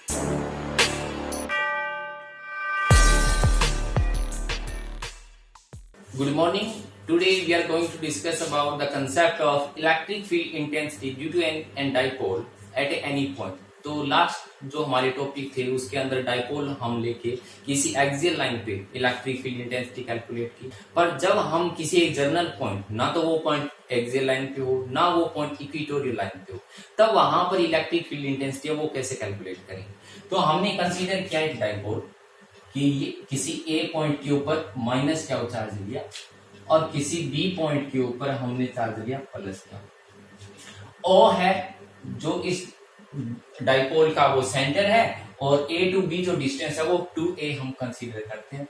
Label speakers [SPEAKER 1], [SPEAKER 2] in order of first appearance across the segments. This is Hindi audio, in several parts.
[SPEAKER 1] Good morning. Today we are going to discuss about the concept of electric field intensity due to an dipole at any point. तो लास्ट जो हमारे टॉपिक थे उसके अंदर डाइपोल हम लेके किसी एक्सियल लाइन पे इलेक्ट्रिक फील्ड इंटेंसिटी कैलकुलेट की, पर जब हम किसी एक जर्नल पॉइंट, ना तो वो पॉइंट एक्सियल लाइन पे हो ना वो पॉइंट इक्वेटोरियल लाइन पे हो, तब वहां पर इलेक्ट्रिक फील्ड इंटेंसिटी है वो कैसे कैलकुलेट करें। तो हमने कंसीडर किया एक डाइपोल कि किसी ए पॉइंट के ऊपर माइनस क्या चार्ज लिया और किसी बी पॉइंट के ऊपर हमने चार्ज लिया प्लस क्या। ओ है जो इस डाइपोल का वो सेंटर है और ए टू बी जो डिस्टेंस है वो 2a हम कंसीडर करते हैं।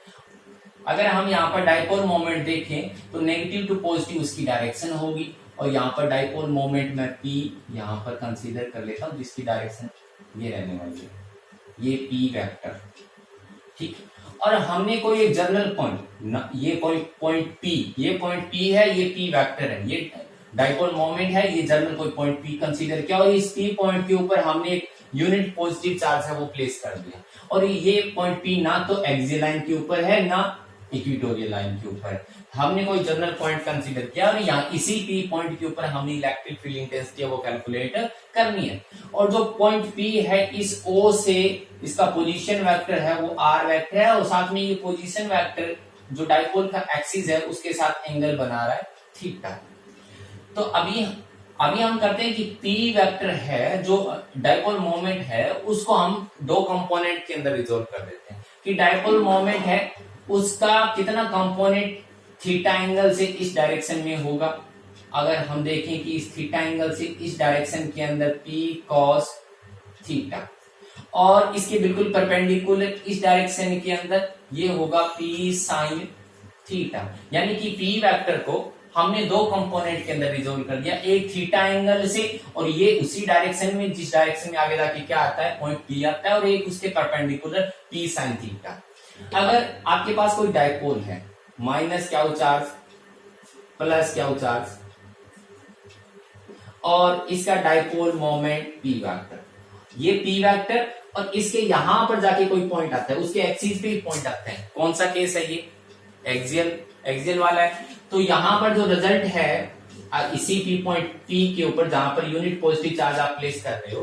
[SPEAKER 1] अगर हम यहाँ पर डाइपोल मोमेंट देखें तो नेगेटिव टू पॉजिटिव उसकी डायरेक्शन होगी और यहाँ पर डाइपोल मोमेंट में p यहाँ पर कंसीडर कर लेता हूँ जिसकी डायरेक्शन ये रहने वाली है, ये p वेक्टर। ठीक, और हमने कोई एक जनरल पॉइंट, ये कोई पॉइंट p, ये पॉइंट p है, ये p वेक्टर है, ये डाइपोल मोमेंट है, ये जनरल कोई पॉइंट p कंसीडर किया और इस p पॉइंट के ऊपर हमने एक यूनिट पॉजिटिव चार्ज है वो प्लेस कर दिया और ये पॉइंट p ना तो एक्सियल लाइन के ऊपर है ना इक्वेटोरियल लाइन के ऊपर, हमने कोई जनरल पॉइंट कंसीडर किया और यहाँ इसी p पॉइंट के ऊपर हमने इलेक्ट्रिक फील्ड इंटेंसिटी वो कैलकुलेट करनी है। और जो पॉइंट p है इस o से इसका पोजीशन वेक्टर है वो r वेक्टर है और साथ में ये पोजीशन वेक्टर जो डाइपोल का एक्सिस है उसके साथ एंगल बना रहा है थीटा। तो अभी हम करते हैं कि p वेक्टर है जो डाइपोल मोमेंट है उसको हम दो कंपोनेंट के अंदर रिजोल्व कर देते हैं कि डाइपोल मोमेंट है उसका कितना कंपोनेंट थीटा एंगल से इस डायरेक्शन में होगा। अगर हम देखें कि इस थीटा एंगल से इस डायरेक्शन के अंदर p cos थीटा और इसके बिल्कुल परपेंडिकुलर इस डायरेक्शन के अंदर ये होगा p sin थीटा, यानी कि p वेक्टर को हमने दो कंपोनेंट के अंदर रिजोल्व कर दिया, एक थीटा एंगल से और ये उसी डायरेक्शन में जिस डायरेक्शन में आगे जाके क्या आता है पॉइंट p आता है और एक उसके परपेंडिकुलर p sin थीटा। अगर आपके पास कोई डाइपोल है माइनस क्या चार्ज प्लस क्या चार्ज और इसका डाइपोल मोमेंट p वेक्टर, ये p वेक्टर और इसके यहां पर जाके कोई पॉइंट आता है उसके एक्सिस पे पॉइंट आता है, कौन सा केस है ये एक्सियल वाला है। तो यहां पर जो रिजल्ट है इसी p पॉइंट p के ऊपर जहां पर यूनिट पॉजिटिव चार्ज आप प्लेस कर रहे हो,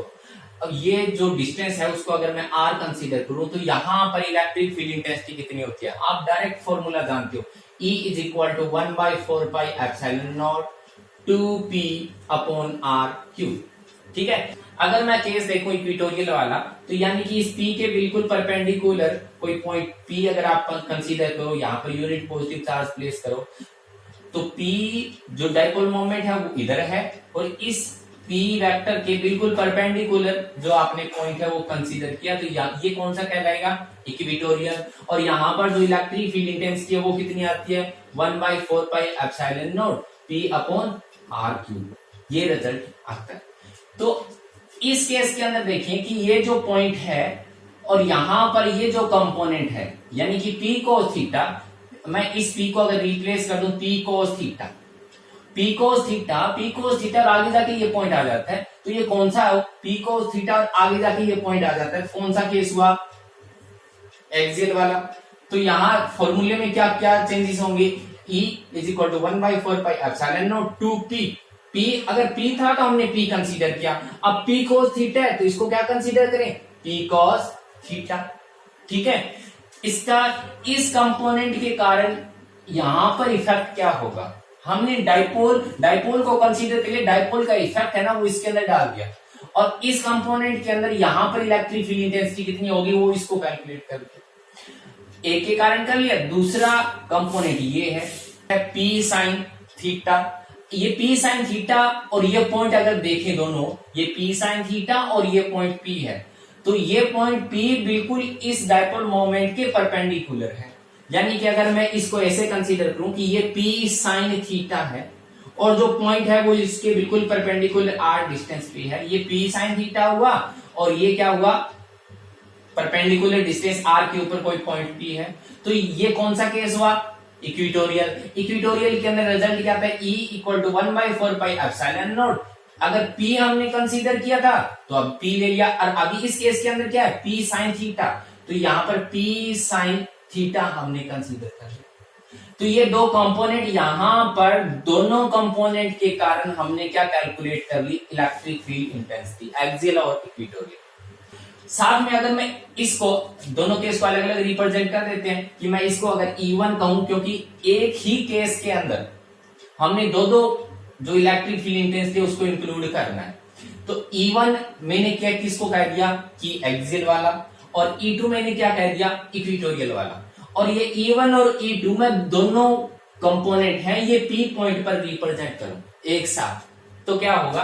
[SPEAKER 1] अब ये जो डिस्टेंस है उसको अगर मैं r कंसीडर करूं तो यहां पर इलेक्ट्रिक फील्ड इंटेंसिटी कितनी होती है आप डायरेक्ट फॉर्मूला जानते हो, E is equal to 1/4 epsilon naught 2p upon r cube. ठीक है, अगर मैं केस देखूं इक्वेटोरियल वाला तो यानी कि इस p के बिल्कुल परपेंडिकुलर कोई पॉइंट p अगर आप कंसीडर करो, यहाँ per unit positive charge place करो तो p जो डाइपोल मोमेंट है वो इधर है और इस p वेक्टर के बिल्कुल परपेंडिकुलर जो आपने पॉइंट है वो कंसीडर किया तो ये कौन सा कहलाएगा इक्वेटोरियल। और यहाँ पर जो इलेक्ट्रिक फील्ड इंटेंसिटी है वो कितनी आती है 1/4 epsilon naught p upon r cube, ये रिजल्ट आता है। तो इस केस के अंदर देखें कि ये जो पॉइंट है और यहां पर ये जो कंपोनेंट है यानी कि p cos थीटा, मैं इस p को अगर रिप्लेस कर दूं p cos थीटा और आगे जाके ये पॉइंट आ जाता है तो ये कौन सा है p cos थीटा और आगे जाके ये पॉइंट आ जाता है, कौन सा केस हुआ एक्सियल वाला। तो यहाँ फॉर्मूले में क्या क्या चेंजेस होंगे, E is equal to 1/4 epsilon naught 2p, p अगर p था तो हमने p कंसीडर किया, अब p cos थीटा है तो इसको क्या कंसीडर करें p cos थीटा। ठीक है, इसका इस कंपोनेंट के कारण यहां पर इफेक्ट क्या होगा, हमने डाइपोल को कंसीडर के लिए डाइपोल का इफेक्ट है ना वो इसके अंदर डाल दिया और इस कंपोनेंट के अंदर यहां पर इलेक्ट्रिक फील्ड इंटेंसिटी कितनी होगी वो इसको कैलकुलेट करके एक के कारण कर लिया। दूसरा कंपोनेंट ये है p sin थीटा, ये p sin थीटा और ये पॉइंट अगर देखें दोनों, ये p sin थीटा और ये पॉइंट p है तो ये पॉइंट p बिल्कुल इस डाइपोल मोमेंट के परपेंडिकुलर है, यानी कि अगर मैं इसको ऐसे कंसीडर करूं कि ये p sin थीटा है और जो पॉइंट है वो इसके बिल्कुल परपेंडिकुलर r डिस्टेंस पे है, ये p sin थीटा हुआ और ये क्या हुआ परपेंडिकुलर डिस्टेंस r के ऊपर कोई पॉइंट p है, तो ये कौन सा केस हुआ इक्वेटोरियल के अंदर रिजल्ट क्या आता है E equal to 1/4 epsilon naught अगर P हमने कंसीडर किया था तो अब P ले लिया, और अभी इस केस के अंदर क्या है, P साइन थीटा, तो यहां पर P साइन थीटा हमने कंसीडर कर लिया। तो ये दो कंपोनेंट, यहां पर दोनों कंपोनेंट के कारण हमने क्या कैलकुलेट कर ली, इलेक्ट्रिक फील्ड इंटेंसिटी, एक्सियल और इक्वेटोरियल। साथ में अगर मैं इसको दोनों केस को अलग अलग रिप्रेजेंट कर देते हैं कि मैं इसको अगर E1 कहूं, क्योंकि एक ही केस के अंदर हमने दो जो इलेक्ट्रिक फील्ड इंटेंसिटी उसको इंक्लूड करना है। तो E1 मैंने क्या किसको कह दिया कि एक्सियल वाला, और E2 मैंने क्या कह दिया, इक्वेटोरियल वाला। और ये E1 और E2 में दोनों कंपोनेंट हैं, ये P पॉइंट पर रिप्रेजेंट करूं एक साथ, तो क्या होगा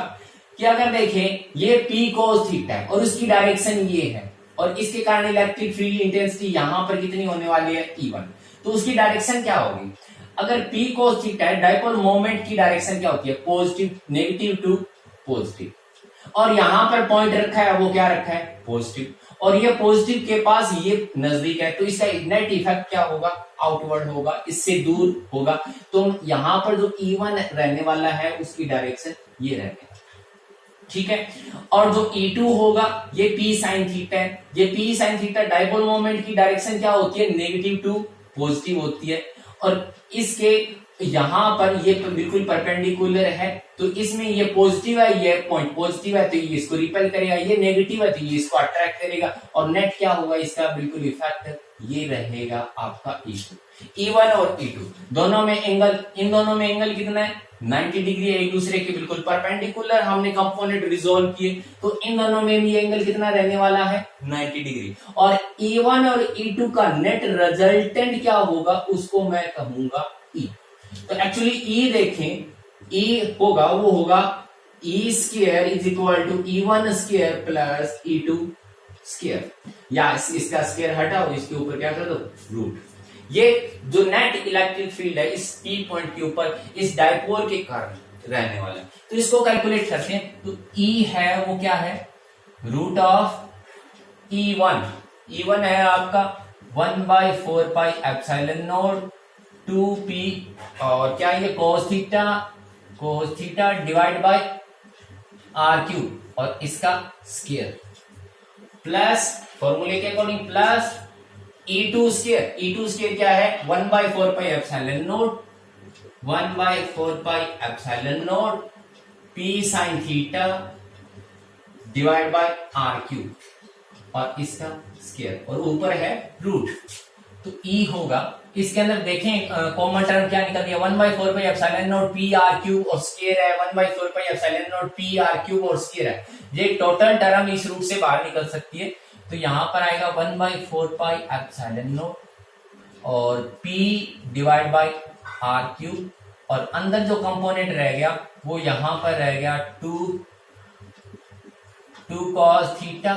[SPEAKER 1] कि अगर देखें ये P cos थीटा है और उसकी डायरेक्शन ये है, और इसके कारण इलेक्ट्रिक फील्ड इंटेंसिटी यहां पर कितनी होने वाली है, E1, तो उसकी डायरेक्शन क्या होगी, अगर P cos थीटा है, डाइपोल मोमेंट की डायरेक्शन क्या होती है, पॉजिटिव, नेगेटिव टू पॉजिटिव, और यहां पर पॉइंट रखा है वो क्या रखा है, पॉजिटिव, और ये पॉजिटिव के पास ये नजदीक है, तो इसका नेट इफेक्ट क्या होगा, आउटवर्ड होगा, इससे दूर होगा। तो यहां पर जो E1 रहने वाला है उसकी डायरेक्शन ये रहने वाला, ठीक है। और जो E2 होगा ये P साइन थीटा है, ये P sine theta dipole moment की डायरेक्शन क्या होती है, नेगेटिव टू पॉजिटिव होती है, और इसके यहां पर ये बिल्कुल परपेंडिकुलर है, तो इसमें ये पॉजिटिव है, ये पॉइंट पॉजिटिव है तो ये इसको रिपेल करेगा, ये नेगेटिव है तो ये इसको अट्रैक्ट करेगा, और नेट क्या होगा इसका बिल्कुल इफेक्ट ये रहेगा आपका E1 और E2 दोनों में एंगल, इन दोनों में एंगल कितना है, 90 डिग्री, एक दूसरे के बिल्कुल परपेंडिकुलर हमने कंपोनेंट रिजोल्व किए, तो इन दोनों में भी एंगल कितना रहने वाला है, 90 डिग्री, और E1 और E2 का नेट रिजल्टेंट क्या होगा उसको मैं कहूंगा E। तो एक्चुअली E देखें, E होगा वो होगा E square is equal to E1 square plus E2 square, या इसका स्क्वायर हटाओ, इसके ऊपर क्या कर दो, रूट। ये जो नेट इलेक्ट्रिक फील्ड है इस P पॉइंट के ऊपर इस डाइपोल के कारण रहने वाला है, तो इसको कैलकुलेट करते हैं। तो E है वो क्या है, रूट ऑफ E1 है आपका 1/4 पाई एप्सिलॉन नॉट 2P, और क्या ये cos theta divide by R3, और इसका स्क्वायर प्लस फॉर्मूले के अकॉर्डिंग प्लस E2 स्क्वायर क्या है, 1/4 pi epsilon not 1/4 pi epsilon naught P sine theta divide by R3, और इसका स्क्वायर, और ऊपर है रूट। तो E होगा, इसके अंदर देखें कॉमन टर्म क्या निकल गया, 1/4 pi epsilon naught P R3 और स्क्वायर है 1/4 pi epsilon naught P R3 और स्क्वायर है, ये टोटल टर्म इस रूट से बाहर निकल सकती है, तो यहां पर आएगा 1/4 पाई एप्सिलॉन नॉट और P डिवाइड बाय R3, और अंदर जो कंपोनेंट रह गया वो यहां पर रह गया 2 cos थीटा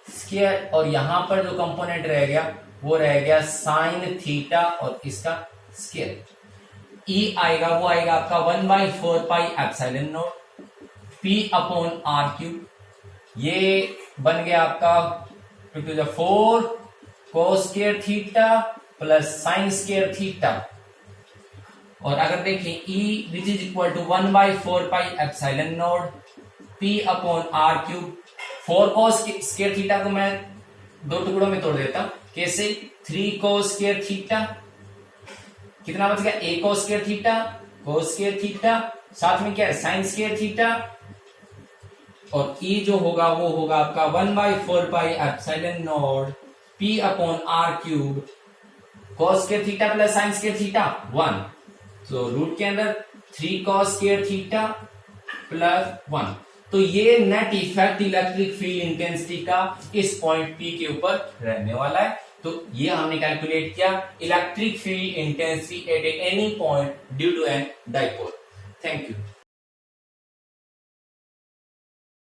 [SPEAKER 1] स्क्वायर, और यहां पर जो कंपोनेंट रह गया वो रह गया साइन थीटा और इसका स्क्वायर। E आएगा वो आएगा आपका 1/4 pi epsilon naught P upon R3, ये बन गया आपका 4 cos square theta plus sine square theta, और अगर देखें E which is equal to 1/4 pi epsilon naught P upon R3, 4 cos square theta को मैं दो टुकड़ों में तोड़ देता हूं, कैसे, 3 cos स्क्वायर थीटा, कितना बच गया, a cos square theta, cos square theta, साथ में क्या है, साइन स्क्वायर थीटा, और E जो होगा वो होगा आपका 1/4 pi epsilon naught P upon R3 cos square theta plus sine square theta 1, तो रूट के अंदर 3 cos स्क्वायर थीटा प्लस 1, तो ये net effect electric field intensity का इस पॉइंट P के ऊपर रहने वाला है। तो ये हमने कैलकुलेट किया electric field intensity at any point due to a dipole. Thank you.